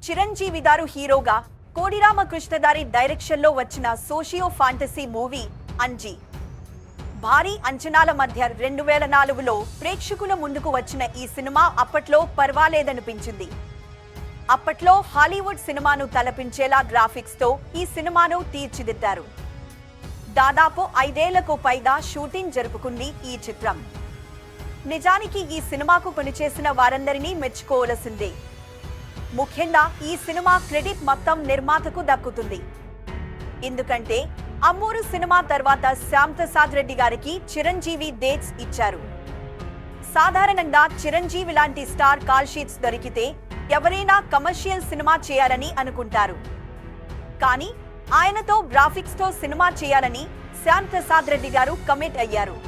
చిరంజీవి గారు హీరోగా కోడి రామకృష్ణదారి డైరెక్షన్ లో వచ్చిన సోషియో ఫాంటసీ మూవీ అంజి. భారీ అంచనాల మధ్య 2004లో ప్రేక్షకుల ముందుకు వచ్చిన ఈ సినిమా అప్పట్లో పర్వాలేదనిపించింది. అప్పట్లో హాలీవుడ్ సినిమాను తలపించేలా గ్రాఫిక్స్ తో ఈ సినిమాను తీర్చిదిద్దారు. దాదాపు 5 ఏళ్లకు పైగా షూటింగ్ జరుపుకుంది ఈ చిత్రం. నిజానికి ఈ సినిమాకు పనిచేసిన వారందరినీ మెచ్చుకోవలసిందే. ముఖ్యంగా ఈ సినిమా క్రెడిట్ మొత్తం నిర్మాతకు దక్కుతుంది. ఎందుకంటే అమ్మూరు సినిమా తర్వాత శ్యామ్ ప్రసాద్ రెడ్డి గారికి చిరంజీవి డేట్స్ ఇచ్చారు. సాధారణంగా చిరంజీవి లాంటి స్టార్ కాల్ షీట్స్ దొరికితే ఎవరైనా కమర్షియల్ సినిమా చేయాలని అనుకుంటారు. కానీ ఆయనతో గ్రాఫిక్స్ తో సినిమా చేయాలని శ్యామ్ ప్రసాద్ రెడ్డి గారు కమిట్ అయ్యారు.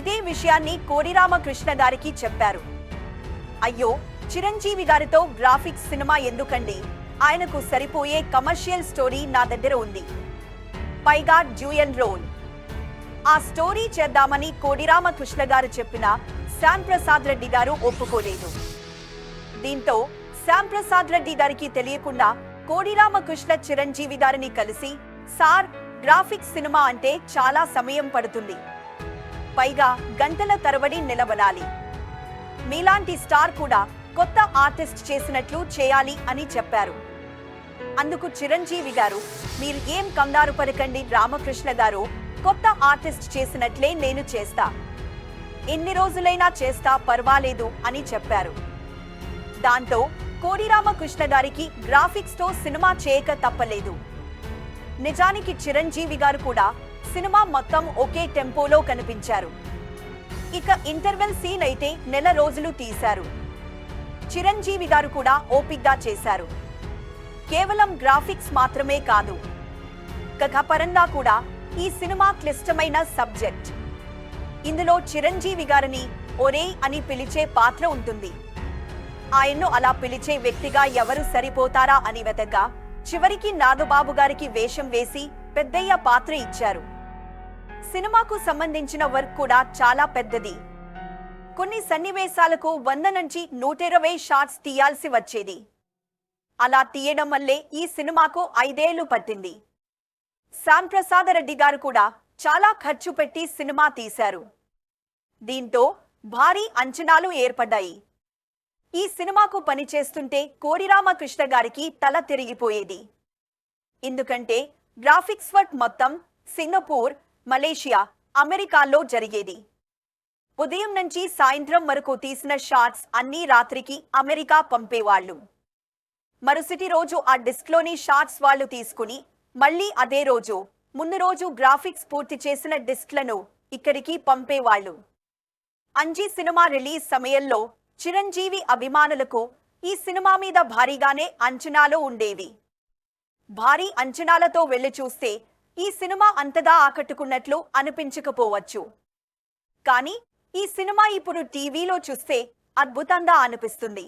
ఇదే విషయాన్ని కోడి రామకృష్ణ గారికి చెప్పారు. అయ్యో, చిరంజీవి గారితో గ్రాఫిక్స్ సినిమా ఎందుకండి, ఆయనకు సరిపోయే కమర్షియల్ స్టోరీ నా దగ్గర ఉంది, పైగా డ్యూయల్ రోల్, ఆ స్టోరీ చేద్దామని కోడి రామకృష్ణ గారు చెప్పినా శ్యామ్ ప్రసాద్ రెడ్డి గారు ఒప్పుకోలేదు. దీంతో శ్యామ్ ప్రసాద్ రెడ్డి గారికి తెలియకుండా కోడి రామకృష్ణ చిరంజీవి గారిని కలిసి, సార్, గ్రాఫిక్స్ సినిమా అంటే చాలా సమయం పడుతుంది, పైగా గంటల తరబడి నిలబడాలి, మీలాంటి స్టార్ కూడా కొత్త ఆర్టిస్ట్ చేసినట్లు చేయాలి అని చెప్పారు. అందుకు చిరంజీవి గారు, మీరు ఏం కంగారు పడకండి రామకృష్ణ గారు, కొత్త ఆర్టిస్ట్ చేసినట్లే నేను చేస్తా, ఎన్ని రోజులైనా చేస్తా, పర్వాలేదు అని చెప్పారు. దాంతో కోడి రామకృష్ణ గారికి గ్రాఫిక్స్ తో సినిమా చేయక తప్పలేదు. నిజానికి చిరంజీవి గారు కూడా సినిమా మొత్తం ఒకే టెంపోలో కనిపించారు. ఇక ఇంటర్వెల్ సీన్ అయితే నెల రోజులు తీశారు. చిరంజీవి గారు కూడా ఓపిగ్గా చేశారు. కేవలం గ్రాఫిక్స్ మాత్రమే కాదు, కథాపరంగా కూడా ఈ సినిమా క్లిష్టమైన సబ్జెక్ట్. ఇందులో చిరంజీవి గారిని ఒరే అని పిలిచే పాత్ర ఉంటుంది. ఆయన్ను అలా పిలిచే వ్యక్తిగా ఎవరు సరిపోతారా అని వెతగ్గా చివరికి నాగబాబు గారికి వేషం వేసి పెద్దయ్య పాత్ర ఇచ్చారు. సినిమాకు సంబంధించిన వర్క్ కూడా చాలా పెద్దది. కొన్ని సన్నివేశాలకు 100 నుంచి 120 షాట్స్ తీయాల్సి వచ్చేది. అలా తీయడం వల్లే ఈ సినిమాకు 5 ఏళ్లు పట్టింది. శ్యామ్ ప్రసాద్ రెడ్డి గారు కూడా చాలా ఖర్చు పెట్టి సినిమా తీశారు. దీంతో భారీ అంచనాలు ఏర్పడ్డాయి. ఈ సినిమాకు పనిచేస్తుంటే కోడి రామకృష్ణ గారికి తల తిరిగిపోయేది. ఎందుకంటే గ్రాఫిక్స్ వర్క్ మొత్తం సింగపూర్, మలేషియా, అమెరికాలో జరిగేది. ఉదయం నుంచి సాయంత్రం వరకు తీసిన షాట్స్ అన్నీ రాత్రికి అమెరికా పంపేవాళ్లు. మరుసటి రోజు ఆ డిస్క్లోని షాట్స్ వాళ్లు తీసుకుని మళ్లీ అదే రోజు, ముందు రోజు గ్రాఫిక్స్ పూర్తి చేసిన డిస్క్లను ఇక్కడికి పంపేవాళ్లు. అంజి సినిమా రిలీజ్ సమయంలో చిరంజీవి అభిమానులకు ఈ సినిమా మీద భారీగానే అంచనాలు ఉండేవి. భారీ అంచనాలతో వెళ్లి చూస్తే ఈ సినిమా అంతగా ఆకట్టుకున్నట్లు అనిపించకపోవచ్చు. కానీ ఈ సినిమా ఇప్పుడు టీవీలో చూస్తే అద్భుతంగా అనిపిస్తుంది.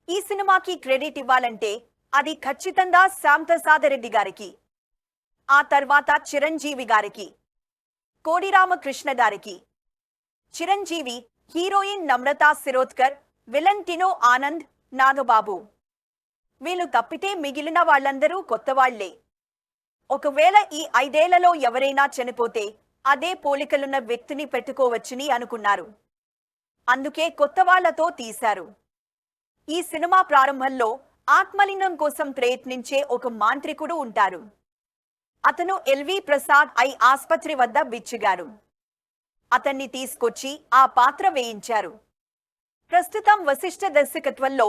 ఈ సినిమాకి క్రెడిట్ ఇవ్వాలంటే అది ఖచ్చితంగా శ్యామ్ ప్రసాద్ రెడ్డి గారికి, ఆ తర్వాత చిరంజీవి గారికి, కోడి రామకృష్ణ గారికి. Chiranjeevi, heroine Namrata Shirodkar, villain Tino Anand, Nagababu, వీళ్ళు తప్పితే మిగిలిన వాళ్ళందరూ కొత్తవాళ్లే. ఒకవేళ ఈ 5 ఏళ్లలో ఎవరైనా చనిపోతే అదే పోలికలున్న వ్యక్తిని పెట్టుకోవచ్చని అనుకున్నారు. అందుకే కొత్త వాళ్లతో తీశారు. ఈ సినిమా ప్రారంభంలో ఆత్మలింగం కోసం ప్రయత్నించే ఒక మాంత్రికుడు ఉంటారు. అతను ఎల్వి ప్రసాద్ ఐ ఆస్పత్రి వద్ద బిచ్చిగారు. అతన్ని తీసుకొచ్చి ఆ పాత్ర వేయించారు. ప్రస్తుతం వశిష్ఠ దర్శకత్వంలో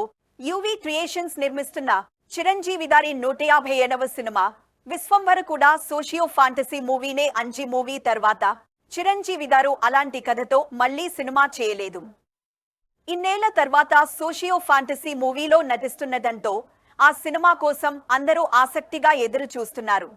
యువి క్రియేషన్స్ నిర్మిస్తున్న చిరంజీవి గారి 157వ సినిమా విశ్వంభర కూడా సోషియో ఫాంటసీ మూవీనే. అంజి మూవీ తర్వాత చిరంజీవి గారు అలాంటి కథతో మళ్లీ సినిమా చేయలేదు. ఇన్నేళ్ల తర్వాత సోషియో ఫాంటసీ మూవీలో నటిస్తున్నదంతో ఆ సినిమా కోసం అందరూ ఆసక్తిగా ఎదురు చూస్తున్నారు.